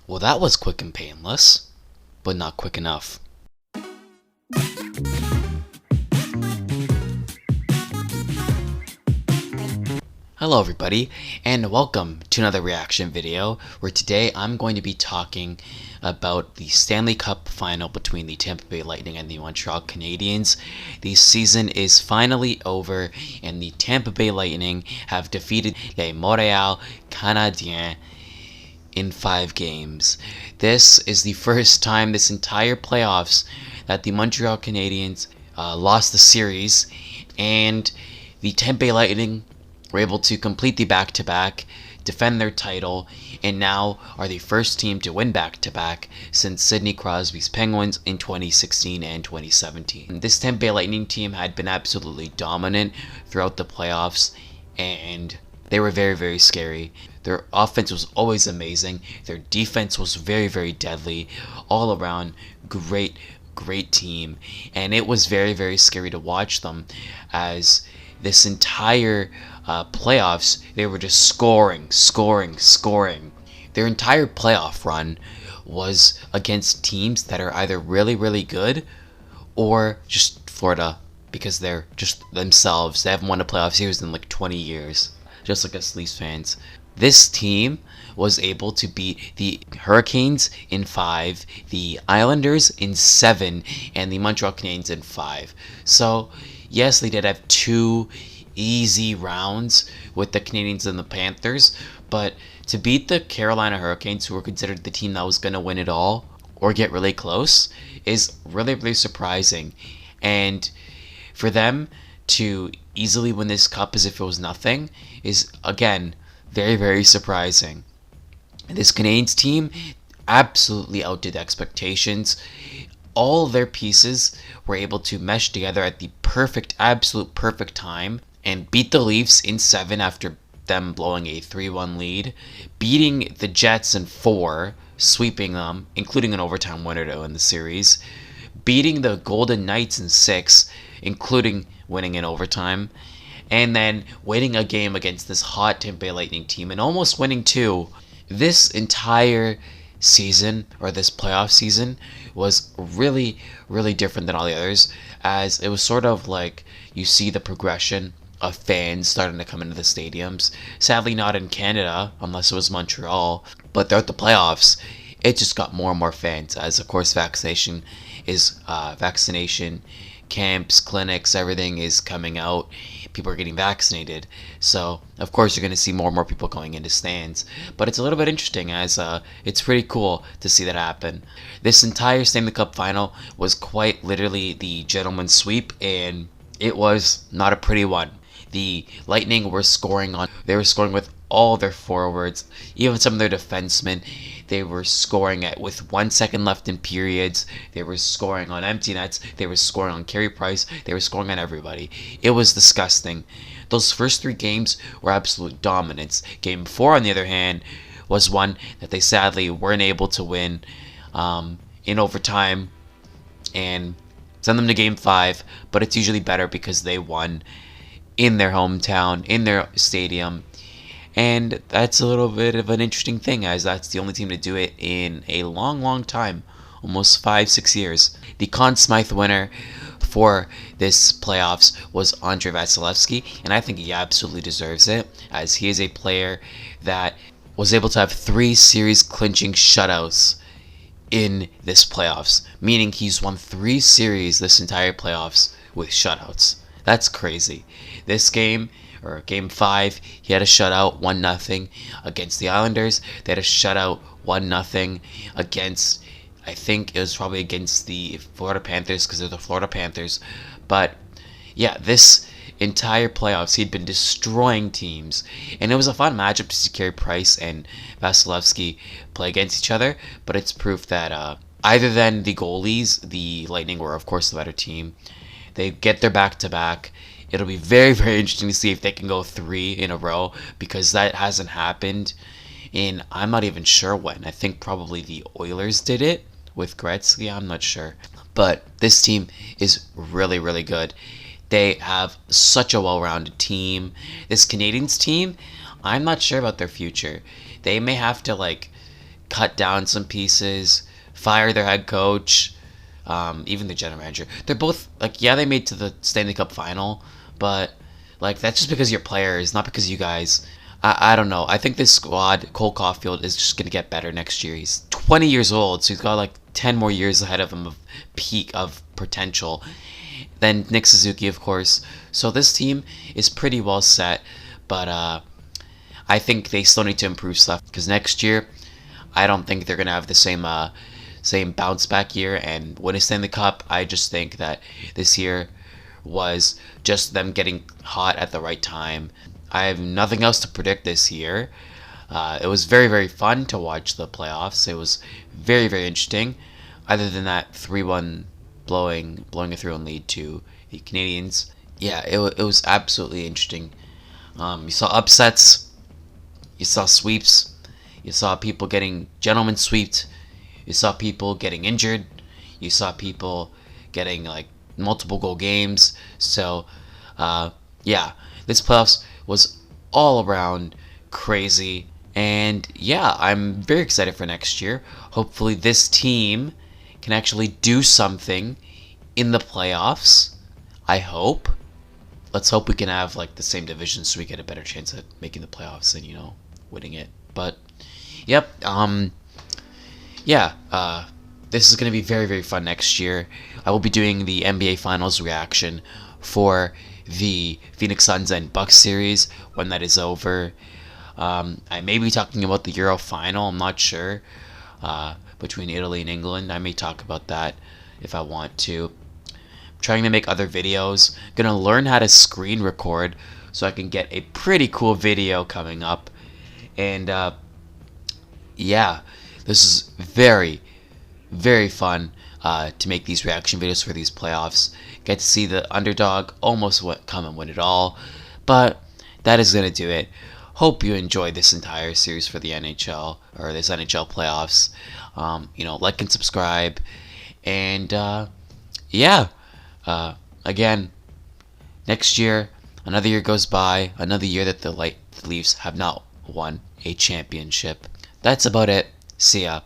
Well, that was quick and painless, but not quick enough. Hello everybody, and welcome to another reaction video, where today I'm going to be talking about the Stanley Cup Final between the Tampa Bay Lightning and the Montreal Canadiens. The season is finally over, and the Tampa Bay Lightning have defeated les Montréal Canadiens in 5 games. This is the first time this entire playoffs that the Montreal Canadiens lost the series, and the Tampa Bay Lightning were able to complete the back-to-back, defend their title, and now are the first team to win back-to-back since Sidney Crosby's Penguins in 2016 and 2017. This Tampa Bay Lightning team had been absolutely dominant throughout the playoffs, and they were very, very scary. Their offense was always amazing. Their defense was very, very deadly. All around, great team. And it was very, very scary to watch them, as this entire playoffs, they were just scoring. Their entire playoff run was against teams that are either really, really good or just Florida, because they're just themselves. They haven't won a playoff series in like 20 years, just like us Leafs fans. This team was able to beat the Hurricanes in 5, the Islanders in 7, and the Montreal Canadiens in 5. So, yes, they did have 2 easy rounds with the Canadiens and the Panthers, but to beat the Carolina Hurricanes, who were considered the team that was going to win it all or get really close, is really, really surprising. And for them to easily win this cup as if it was nothing is, again, very, very surprising. This Canadiens team absolutely outdid expectations. All of their pieces were able to mesh together at the absolute perfect time, and beat the Leafs in 7 after them blowing a 3-1 lead, beating the Jets in 4, sweeping them, including an overtime winner to win the series, beating the Golden Knights in 6, including winning in overtime, and then winning a game against this hot Tampa Bay Lightning team and almost winning 2. This entire season, or this playoff season, was really, really different than all the others, as it was sort of like you see the progression of fans starting to come into the stadiums. Sadly, not in Canada, unless it was Montreal, but throughout the playoffs, it just got more and more fans, as of course vaccination camps, clinics, everything is coming out. People are getting vaccinated, so of course you're going to see more and more people going into stands. But it's a little bit interesting, as it's pretty cool to see that happen. This entire Stanley Cup Final was quite literally the gentleman's sweep, and it was not a pretty one. The Lightning were scoring with all their forwards, even some of their defensemen. They were scoring with 1 second left in periods. They were scoring on empty nets. They were scoring on Carey Price. They were scoring on everybody. It was disgusting. Those first 3 games were absolute dominance. Game 4, on the other hand, was one that they sadly weren't able to win in overtime and send them to Game 5. But it's usually better because they won in their hometown, in their stadium. And that's a little bit of an interesting thing, as that's the only team to do it in a long, long time, almost 5-6 years. The Conn Smythe winner for this playoffs was Andrei Vasilevskiy, and I think he absolutely deserves it, as he is a player that was able to have 3 series clinching shutouts in this playoffs, meaning he's won 3 series this entire playoffs with shutouts. That's crazy. This game, or Game 5, he had a shutout 1-0 against the Islanders. They had a shutout 1-0 against, I think it was probably against the Florida Panthers, because they're the Florida Panthers. But yeah, this entire playoffs, he'd been destroying teams, and it was a fun matchup to see Carey Price and Vasilevskiy play against each other. But it's proof that either than the goalies, the Lightning were of course the better team. They get their back-to-back. It'll be very, very interesting to see if they can go 3 in a row, because that hasn't happened in, I'm not even sure when. I think probably the Oilers did it with Gretzky. I'm not sure. But this team is really, really good. They have such a well-rounded team. This Canadiens team, I'm not sure about their future. They may have to cut down some pieces, fire their head coach, even the general manager. They're both like, yeah, they made to the Stanley Cup Final, but like that's just because you're players, not because you guys. I don't know. I think this squad, Cole Caulfield, is just gonna get better next year. He's 20 years old, so he's got like 10 more years ahead of him of peak of potential. Then Nick Suzuki, of course. So this team is pretty well set, but I think they still need to improve stuff because next year, I don't think they're gonna have the same bounce back year and win a Stanley Cup. I just think that this year was just them getting hot at the right time. I have nothing else to predict this year. It was very, very fun to watch the playoffs. It was very, very interesting. Other than that 3-1 blowing a 3-1 lead to the Canadians. Yeah, it was absolutely interesting. You saw upsets. You saw sweeps. You saw people getting gentlemen sweeped. You saw people getting injured. You saw people getting like multiple goal games. So, yeah, this playoffs was all around crazy. And yeah, I'm very excited for next year. Hopefully this team can actually do something in the playoffs. I hope. Let's hope we can have like the same division so we get a better chance at making the playoffs and, winning it. But yep, yeah, this is going to be very, very fun next year. I will be doing the NBA Finals reaction for the Phoenix Suns and Bucks series when that is over. I may be talking about the Euro Final. I'm not sure. Between Italy and England, I may talk about that if I want to. I'm trying to make other videos. Gonna learn how to screen record so I can get a pretty cool video coming up. And yeah, this is very, very fun to make these reaction videos for these playoffs. Get to see the underdog almost come and win it all. But that is going to do it. Hope you enjoyed this entire series for the NHL, or this NHL playoffs. Like and subscribe. And yeah, again, next year, another year goes by. Another year that the Leafs have not won a championship. That's about it. See ya.